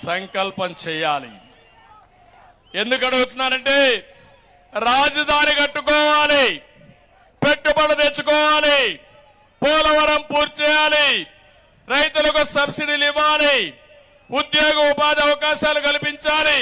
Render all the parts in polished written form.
సంకల్పం చేయాలి. ఎందుకు అడుగుతున్నానంటే రాజధాని కట్టుకోవాలి, పెట్టుబడులు తెచ్చుకోవాలి, పోలవరం పూర్తి చేయాలి, రైతులకు సబ్సిడీలు ఇవ్వాలి, ఉద్యోగ ఉపాధి అవకాశాలు కల్పించాలి,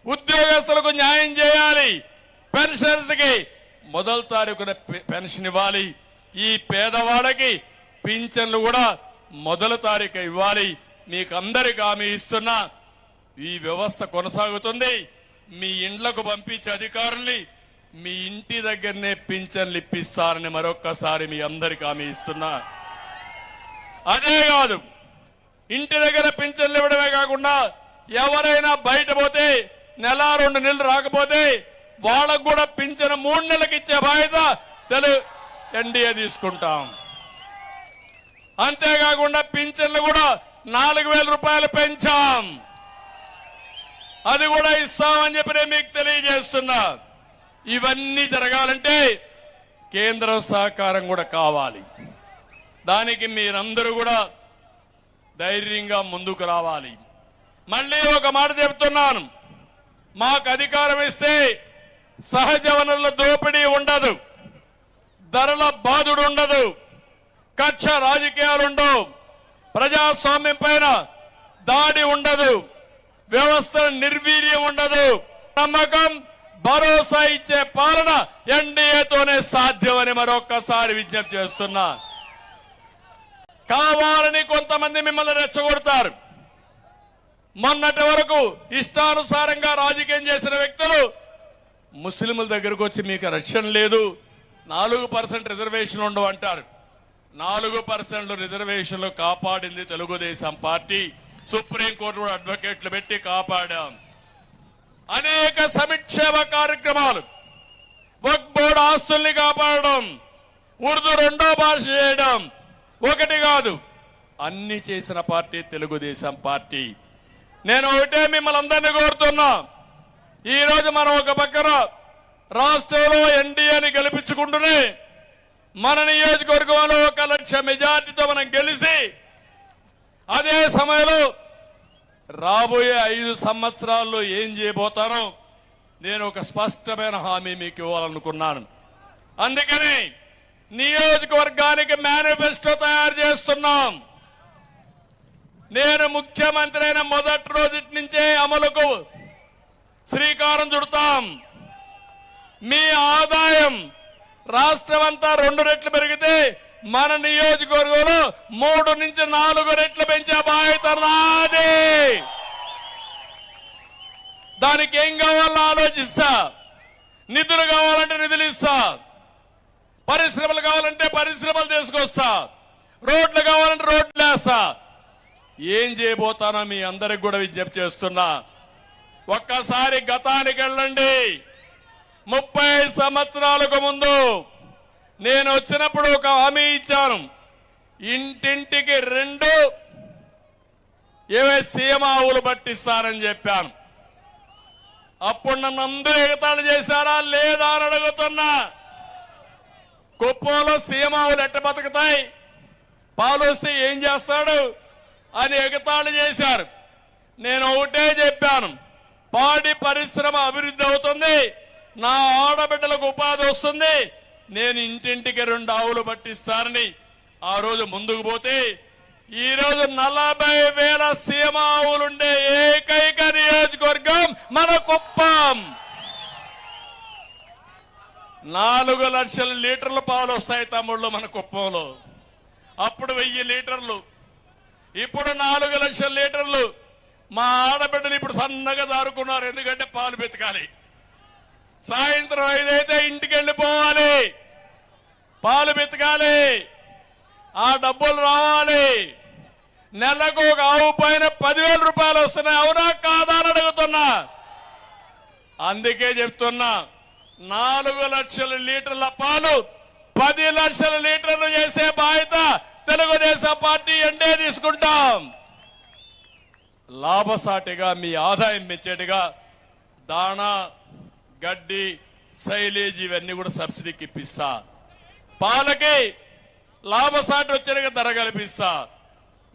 ఉద్యోగస్తులకు న్యాయం చేయాలి, పెన్షనర్స్ కి మొదటి తారీఖున పెన్షన్ ఇవ్వాలి, ఈ పేదవాళ్ళకి పింఛన్లు కూడా మొదటి తారీఖు ఇవ్వాలి. మీకు అందరికి హామీ ఇస్తున్నా ఈ వ్యవస్థ కొనసాగుతుంది. మీ ఇండ్లకు పంపించే అధికారుల్ని మీ ఇంటి దగ్గరనే పింఛన్లు ఇప్పిస్తారని మరొక్కసారి మీ అందరికి హామీ ఇస్తున్నా. అదే కాదు, ఇంటి దగ్గర పింఛన్లు ఇవ్వడమే కాకుండా ఎవరైనా బయట పోతే నెల 2 నెలలు రాకపోతే వాళ్ళకు కూడా పింఛను 3 నెలలకు ఇచ్చే బాధ్యత ఎన్డీఏ తీసుకుంటాం. అంతేకాకుండా పింఛన్లు కూడా 4,000 రూపాయలు పెంచాం, అది కూడా ఇస్తామని చెప్పి నేను మీకు తెలియజేస్తున్నా. ఇవన్నీ జరగాలంటే కేంద్రం సహకారం కూడా కావాలి. దానికి మీరందరూ కూడా ధైర్యంగా ముందుకు రావాలి. మళ్ళీ ఒక మాట చెప్తున్నాను, మాకు అధికారం ఇస్తే సహజ వనరుల దోపిడీ ఉండదు, ధరల బాధుడు ఉండదు, కక్ష రాజకీయాలుండవు, ప్రజాస్వామ్యం పైన దాడి ఉండదు, వ్యవస్థ నిర్వీర్యం ఉండదు. నమ్మకం, భరోసా ఇచ్చే పాలన ఎన్డీఏతోనే సాధ్యమని మరొక్కసారి విజ్ఞప్తి చేస్తున్నా. కావాలని కొంతమంది మిమ్మల్ని రెచ్చగొడతారు. మొన్నటి వరకు ఇష్టానుసారంగా రాజకీయం చేసిన వ్యక్తులు ముస్లింల దగ్గరకు వచ్చి మీకు రక్షణ లేదు, 4% రిజర్వేషన్ ఉండవు అంటారు. 4% రిజర్వేషన్లు కాపాడింది తెలుగుదేశం పార్టీ. సుప్రీంకోర్టు కూడా అడ్వకేట్లు పెట్టి కాపాడాం. అనేక సంక్షేమ కార్యక్రమాలు, వక్ఫ్ బోర్డు ఆస్తుల్ని కాపాడడం, ఉర్దూ 2వ భాష చేయడం, ఒకటి కాదు అన్ని చేసిన పార్టీ తెలుగుదేశం పార్టీ. నేను ఒకటే మిమ్మల్ని అందరినీ కోరుతున్నా, ఈ రోజు మనం ఒక పక్కన రాష్ట్రంలో ఎన్డీఏని గెలిపించుకుంటూనే మన నియోజకవర్గంలో 1 లక్ష మెజార్టీతో మనం గెలిచి అదే సమయంలో రాబోయే 5 సంవత్సరాల్లో ఏం చేయబోతానో నేను ఒక స్పష్టమైన హామీ మీకు ఇవ్వాలనుకున్నాను. అందుకని నియోజకవర్గానికి మేనిఫెస్టో తయారు చేస్తున్నాం. నేను ముఖ్యమంత్రి అయిన మొదటి రోజు నుంచే అమలుకు శ్రీకారం చుడతాం. మీ ఆదాయం రాష్ట్రమంతా 2 రెట్లు పెరిగితే మన నియోజకవర్గంలో 3 నుంచి 4 రెట్లు పెంచే బాధ్యత నాది. దానికి ఏం కావాలో ఆలోచిస్తా, నిధులు కావాలంటే నిధులు ఇస్తా, పరిశ్రమలు కావాలంటే పరిశ్రమలు తీసుకొస్తా, రోడ్లు కావాలంటే రోడ్లు వేస్తా. ఏం చేయబోతానో మీ అందరికి కూడా విజ్ఞప్తి చేస్తున్నా. ఒక్కసారి గతానికి వెళ్ళండి. 30 సంవత్సరాలకు ముందు నేను వచ్చినప్పుడు ఒక హామీ ఇచ్చాను, ఇంటింటికి 2 సీమ ఆవులు పట్టిస్తానని చెప్పాను. అప్పుడు నన్ను అందరూ ఎగతాళి చేశారా లేదా అని అడుగుతున్నా. కుప్పంలో సీమ ఆవులు ఎట్ట బతుకుతాయి, పాలు వస్తే ఏం చేస్తాడు అని ఎగతాళి చేశారు. నేను ఒకటే చెప్పాను, పాడి పరిశ్రమ అభివృద్ధి అవుతుంది, నా ఆడబిడ్డలకు ఉపాధి వస్తుంది, నేను ఇంటింటికి 2 ఆవులు పట్టిస్తానని ఆ రోజు ముందుకు పోతే ఈ రోజు 40,000 సీమ ఆవులుండే ఏకైక నియోజకవర్గం మన కుప్పం. 4 లక్షల లీటర్ల పాలు వస్తాయి తమ్ముళ్ళు మన కుప్పంలో. అప్పుడు 1000 లీటర్లు, ఇప్పుడు 4 లక్షల లీటర్లు. మా ఆడబిడ్డలు ఇప్పుడు సన్నగా దారుకున్నారు, ఎందుకంటే పాలు బెతకాలి. సాయంత్రం 5 అయితే ఇంటికి వెళ్ళిపోవాలి, పాలు బెతకాలి, ఆ డబ్బులు రావాలి. నెలకు ఒక ఆవు పైన 10,000 రూపాయలు వస్తున్నాయి. అవునా కాదా అని అడుగుతున్నా. అందుకే చెప్తున్నా, 4 లక్షల లీటర్ల పాలు 10 లక్షల లీటర్లు చేసే బాధ్యత తెలుగుదేశం పార్టీ ఎన్డీఏ తీసుకుంటాం. లాభసాటిగా మీ ఆదాయం పెంచేట్టుగా దాణా, గడ్డి, సైలేజ్ ఇవన్నీ కూడా సబ్సిడీకి ఇప్పిస్తా. పాలకి లాభసాటి వచ్చేట్టుగా ధర కల్పిస్తా.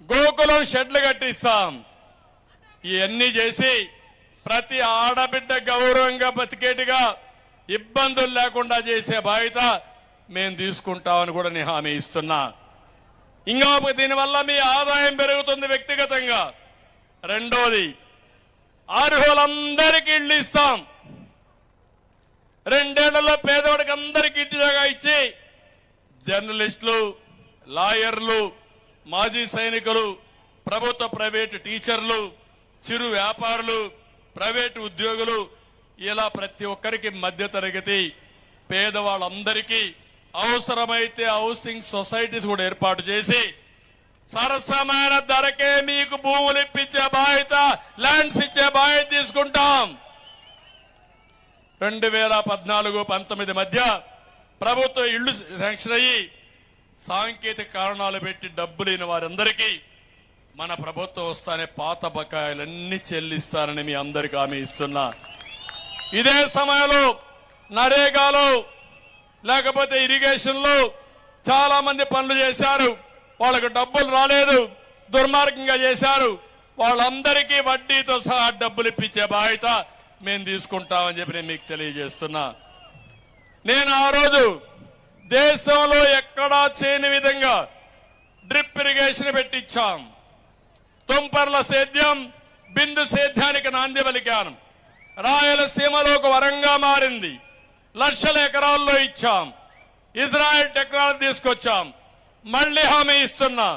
గోకులం షెడ్లు కట్టిస్తాం. ఇవన్నీ చేసి ప్రతి ఆడబిడ్డ గౌరవంగా బతికేట్టుగా ఇబ్బందులు లేకుండా చేసే బాధ్యత మేము తీసుకుంటామని కూడా నేను హామీ ఇస్తున్నా. ఇంకా దీనివల్ల మీ ఆదాయం పెరుగుతుంది వ్యక్తిగతంగా. రెండోది, అర్హులందరికీ ఇళ్లు ఇస్తాం. 2 ఏళ్లలో పేదవాడికి అందరికీ ఇంటి జాగా ఇచ్చి జర్నలిస్టులు, లాయర్లు, మాజీ సైనికులు, ప్రభుత్వ ప్రైవేటు టీచర్లు, చిరు వ్యాపారులు, ప్రైవేటు ఉద్యోగులు, ఇలా ప్రతి ఒక్కరికి మధ్యతరగతి పేదవాళ్ళందరికీ అవసరమైతే హౌసింగ్ సొసైటీస్ కూడా ఏర్పాటు చేసి సరసమైన ధరకే మీకు భూములు ఇప్పించే బాధ్యత, ల్యాండ్స్ ఇచ్చే బాధ్యత తీసుకుంటాం. 2014-19 మధ్య ప్రభుత్వ ఇళ్లు శాంక్షన్ అయ్యి సాంకేతిక కారణాలు పెట్టి డబ్బు లేని వారందరికీ మన ప్రభుత్వం వస్తానే పాత బకాయిలన్నీ చెల్లిస్తానని మీ అందరికీ హామీ ఇస్తున్నా. ఇదే సమయంలో నరేగాలో లేకపోతే ఇరిగేషన్ లో చాలా మంది పనులు చేశారు, వాళ్ళకు డబ్బులు రాలేదు, దుర్మార్గంగా చేశారు. వాళ్ళందరికీ వడ్డీతో సహా డబ్బులు ఇప్పించే బాధ్యత మేము తీసుకుంటామని చెప్పి నేను మీకు తెలియజేస్తున్నా. నేను ఆ రోజు దేశంలో ఎక్కడా చేయని విధంగా డ్రిప్ ఇరిగేషన్ పెట్టించాం. తుంపర్ల సేద్యం బిందు సేద్యానికి నాంది పలికాను. రాయలసీమలో ఒక వరంగా మారింది. లక్షల ఎకరాల్లో ఇచ్చాం. ఇజ్రాయెల్ టెక్నాలజీ తీసుకొచ్చాం. మళ్లీ హామీ ఇస్తున్నా,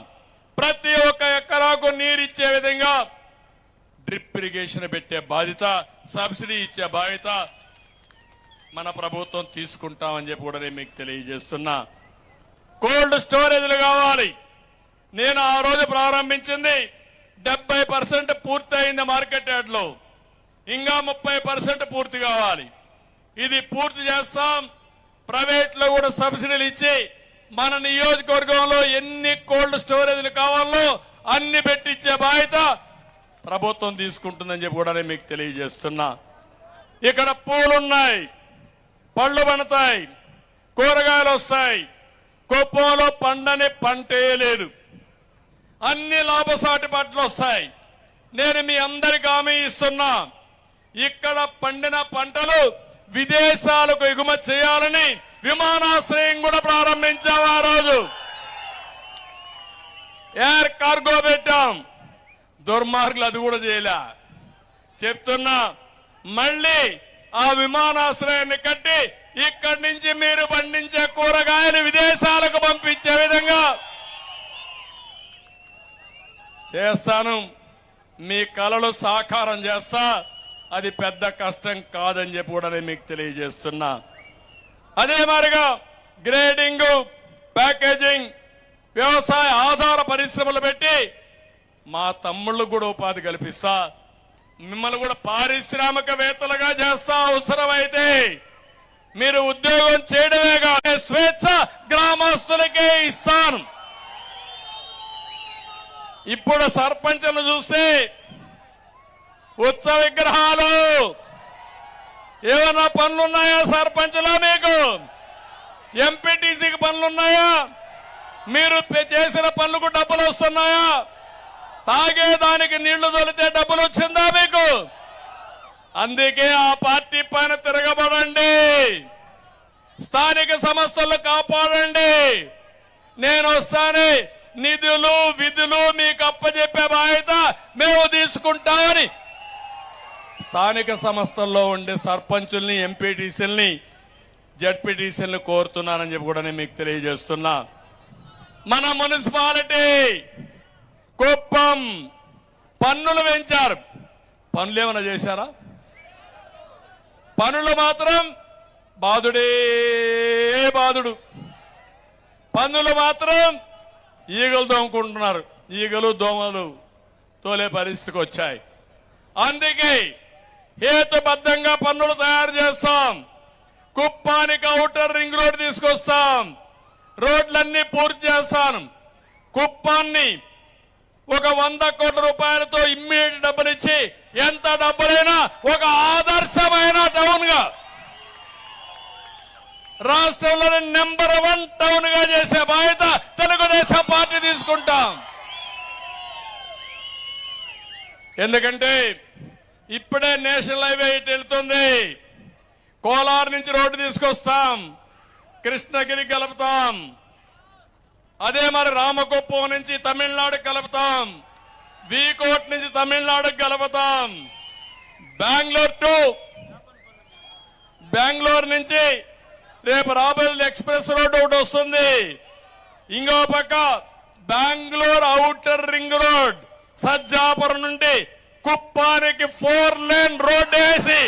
ప్రతి ఒక్క ఎకరాకు నీరిచ్చే విధంగా డ్రిప్ ఇరిగేషన్ పెట్టే బాధ్యత, సబ్సిడీ ఇచ్చే బాధ్యత మన ప్రభుత్వం తీసుకుంటామని చెప్పి కూడా నేను మీకు తెలియజేస్తున్నా. కోల్డ్ స్టోరేజ్లు కావాలి. నేను ఆ రోజు ప్రారంభించింది 70% పూర్తి అయింది మార్కెట్ యార్డ్లో, ఇంకా 30% పూర్తి కావాలి. ఇది పూర్తి చేస్తాం. ప్రైవేట్ లో కూడా సబ్సిడీలు ఇచ్చి మన నియోజకవర్గంలో ఎన్ని కోల్డ్ స్టోరేజ్లు కావాలో అన్ని పెట్టించే బాధ్యత ప్రభుత్వం తీసుకుంటుందని చెప్పి కూడా నేను మీకు తెలియజేస్తున్నా. ఇక్కడ పూలున్నాయి, పళ్ళు పండుతాయి, కూరగాయలు వస్తాయి. కుప్పంలో పండని పంటే లేదు. అన్ని లాభసాటి పంటలు వస్తాయి. నేను మీ అందరికీ హామీ ఇస్తున్నా, ఇక్కడ పండిన పంటలు విదేశాలకు ఎగుమతి చేయాలని విమానాశ్రయం కూడా ప్రారంభించాం. ఆ రోజు ఎయిర్ కార్గో పెట్టాం. దుర్మార్గులు అది కూడా చేయలే. చెప్తున్నా, మళ్ళీ ఆ విమానాశ్రయాన్ని కట్టి ఇక్కడి నుంచి మీరు పండించే కూరగాయలు విదేశాలకు పంపించే విధంగా చేస్తాను. మీ కలలు సాకారం చేస్తా. అది పెద్ద కష్టం కాదని చెప్పి కూడా నేను మీకు తెలియజేస్తున్నా. అదే మాదిరిగా గ్రేడింగ్, ప్యాకేజింగ్, వ్యవసాయ ఆధార పరిశ్రమలు పెట్టి మా తమ్ముళ్ళు కూడా ఉపాధి కల్పిస్తా. మిమ్మల్ని కూడా పారిశ్రామికవేత్తలుగా చేస్తా. అవసరమైతే మీరు ఉద్యోగం చేయడమే కాదు, స్వేచ్ఛ గ్రామస్తులకే ఇస్తాను. ఇప్పుడు సర్పంచులు చూస్తే ఉత్సవ విగ్రహాలు, ఏమన్నా పనులున్నాయా సర్పంచులా? మీకు ఎంపీటీసీకి పనులున్నాయా? మీరు చేసిన పనులకు డబ్బులు వస్తున్నాయా? తాగేదానికి నీళ్లు తొలితే డబ్బులు వచ్చిందా మీకు? అందుకే ఆ పార్టీ పైన తిరగబడండి, స్థానిక సమస్యలు కాపాడండి. నేను వస్తానే నిధులు విధులు మీకు అప్పచెప్పే బాధ్యత మేము తీసుకుంటామని స్థానిక సంస్థల్లో ఉండే సర్పంచుల్ని, ఎంపీటీసీల్ని, జడ్పీటీసీల్ని కోరుతున్నానని చెప్పి కూడా నేను మీకు తెలియజేస్తున్నా. మన మున్సిపాలిటీ కుప్పం పన్నులు పెంచారు. పనులు ఏమైనా చేశారా? పనులు మాత్రం బాధుడే బాధుడు. పన్నులు మాత్రం ఈగలు దోముకుంటున్నారు. ఈగలు దోమలు తోలే పరిస్థితికి వచ్చాయి. అందుకే హేతుబద్ధంగా పన్నులు తయారు చేస్తాం. కుప్పానికి ఔటర్ రింగ్ రోడ్ తీసుకొస్తాం. రోడ్లన్నీ పూర్తి చేస్తాను. కుప్పాన్ని ఒక 100 కోట్ల రూపాయలతో ఇమ్మీడియట్ డబ్బునిచ్చి ఎంత డబ్బులైనా ఒక ఆదర్శమైన టౌన్ గా, రాష్ట్రంలోని నెంబర్ 1 టౌన్ గా చేసే బాధ్యత తెలుగుదేశం పార్టీ తీసుకుంటాం. ఎందుకంటే ఇప్పుడే నేషనల్ హైవే ఇటు వెళ్తుంది. కోలార్ నుంచి రోడ్డు తీసుకొస్తాం, కృష్ణగిరి కలుపుతాం, అదే మరి రామకుప్పం నుంచి తమిళనాడు కలుపుతాం, వీకోట్ నుంచి తమిళనాడుకు కలుపుతాం, బెంగళూరు నుంచి రేపు రాబోయే ఎక్స్ప్రెస్ రోడ్ ఒకటి వస్తుంది. ఇంకో పక్క Bengaluru outer ring road Sajjapuram నుండి కుప్పానికి 4 లేన్ రోడ్ వేసి